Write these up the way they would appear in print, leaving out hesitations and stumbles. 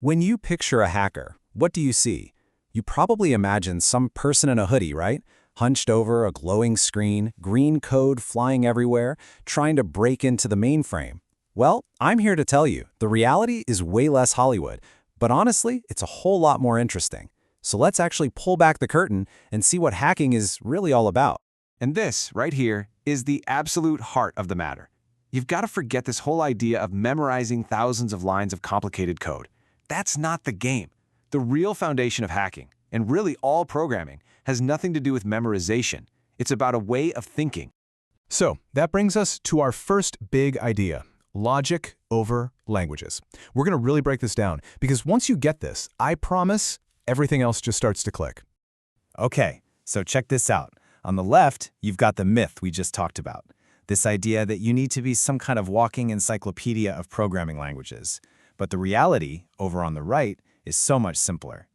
When you picture a hacker, what do you see? You probably imagine some person in a hoodie, right? Hunched over a glowing screen, green code flying everywhere, trying to break into the mainframe. Well, I'm here to tell you, the reality is way less Hollywood, but honestly, it's a whole lot more interesting. So let's actually pull back the curtain and see what hacking is really all about. And this, right here, is the absolute heart of the matter. You've got to forget this whole idea of memorizing thousands of lines of complicated code. That's not the game. The real foundation of hacking, and really all programming, has nothing to do with memorization. It's about a way of thinking. So that brings us to our first big idea, logic over languages. We're going to really break this down because once you get this, I promise everything else just starts to click. Okay, so check this out. On the left, you've got the myth we just talked about. This idea that you need to be some kind of walking encyclopedia of programming languages. But the reality, over on the right, is so much simpler.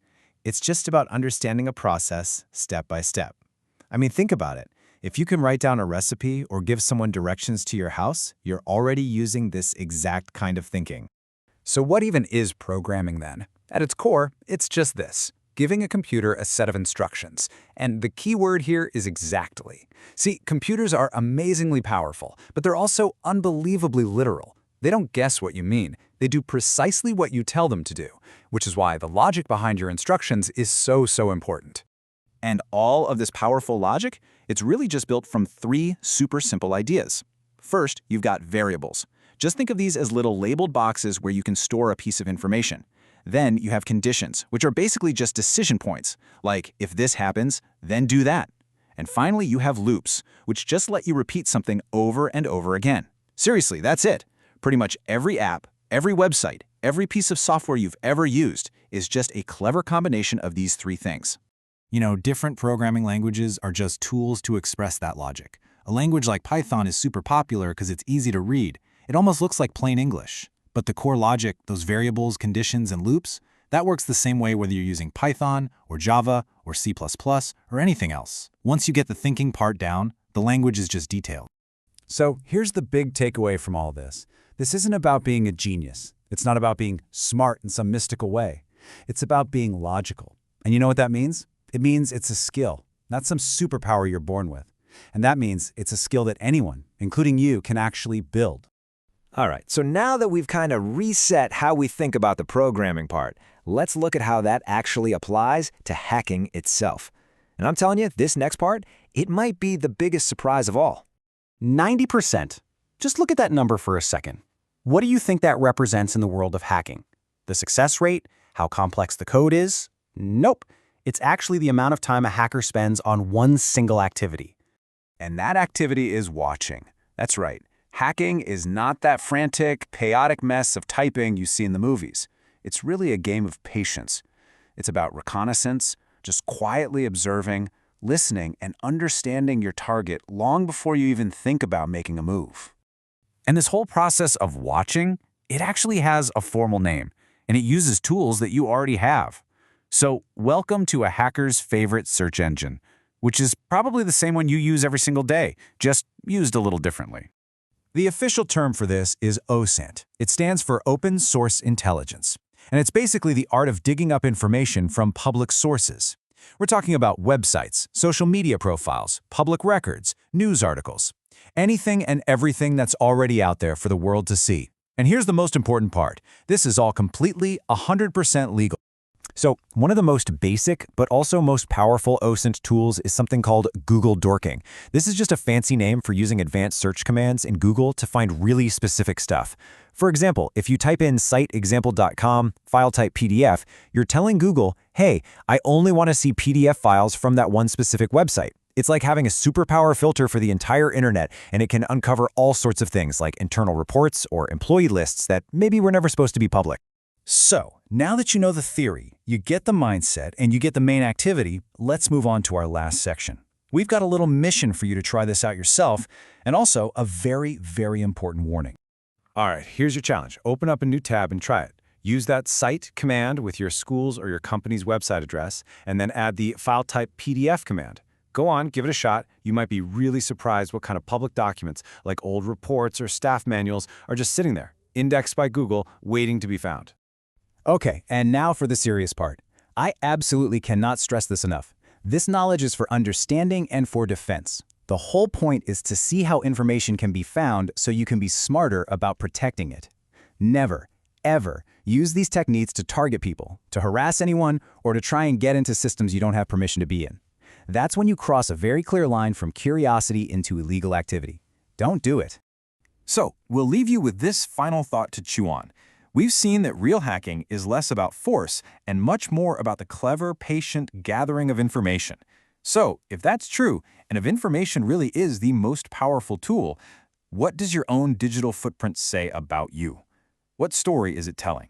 It's just about understanding a process step by step. I mean, think about it. If you can write down a recipe or give someone directions to your house, you're already using this exact kind of thinking. So what even is programming then? At its core, it's just this: giving a computer a set of instructions. And the key word here is exactly. See, computers are amazingly powerful, but they're also unbelievably literal. They don't guess what you mean. They do precisely what you tell them to do, which is why the logic behind your instructions is so important. And all of this powerful logic, it's really just built from three super simple ideas. First, you've got variables. Just think of these as little labeled boxes where you can store a piece of information. Then you have conditions, which are basically just decision points, like if this happens, then do that. And finally, you have loops, which just let you repeat something over and over again. Seriously, that's it. Pretty much every app, every website, every piece of software you've ever used is just a clever combination of these three things. You know, different programming languages are just tools to express that logic. A language like Python is super popular because it's easy to read. It almost looks like plain English. But the core logic, those variables, conditions, and loops, that works the same way whether you're using Python or Java or C++ or anything else. Once you get the thinking part down, the language is just detailed. So here's the big takeaway from all this. This isn't about being a genius. It's not about being smart in some mystical way. It's about being logical. And you know what that means? It means it's a skill, not some superpower you're born with. And that means it's a skill that anyone, including you, can actually build. All right, so now that we've kind of reset how we think about the programming part, let's look at how that actually applies to hacking itself. And I'm telling you, this next part, it might be the biggest surprise of all. 90%. Just look at that number for a second. What do you think that represents in the world of hacking? The success rate? How complex the code is? Nope. It's actually the amount of time a hacker spends on one single activity. And that activity is watching. That's right. Hacking is not that frantic, chaotic mess of typing you see in the movies. It's really a game of patience. It's about reconnaissance, just quietly observing, listening, and understanding your target long before you even think about making a move. And this whole process of watching, it actually has a formal name, and it uses tools that you already have. So welcome to a hacker's favorite search engine, which is probably the same one you use every single day, just used a little differently. The official term for this is OSINT. It stands for Open Source Intelligence, and it's basically the art of digging up information from public sources. We're talking about websites, social media profiles, public records, news articles, anything and everything that's already out there for the world to see. And here's the most important part. This is all completely 100% legal. So one of the most basic but also most powerful OSINT tools is something called Google dorking. This is just a fancy name for using advanced search commands in Google to find really specific stuff. For example, if you type in siteexample.com, file type PDF, you're telling Google, hey, I only want to see PDF files from that one specific website. It's like having a superpower filter for the entire internet, and it can uncover all sorts of things like internal reports or employee lists that maybe were never supposed to be public. So, now that you know the theory, you get the mindset, and you get the main activity, let's move on to our last section. We've got a little mission for you to try this out yourself, and also a very, very important warning. All right, here's your challenge. Open up a new tab and try it. Use that cite command with your school's or your company's website address, and then add the file type PDF command. Go on, give it a shot. You might be really surprised what kind of public documents, like old reports or staff manuals, are just sitting there, indexed by Google, waiting to be found. Okay, and now for the serious part. I absolutely cannot stress this enough. This knowledge is for understanding and for defense. The whole point is to see how information can be found so you can be smarter about protecting it. Never, ever use these techniques to target people, to harass anyone, or to try and get into systems you don't have permission to be in. That's when you cross a very clear line from curiosity into illegal activity. Don't do it. So, we'll leave you with this final thought to chew on. We've seen that real hacking is less about force and much more about the clever, patient gathering of information. So, if that's true, and if information really is the most powerful tool, what does your own digital footprint say about you? What story is it telling?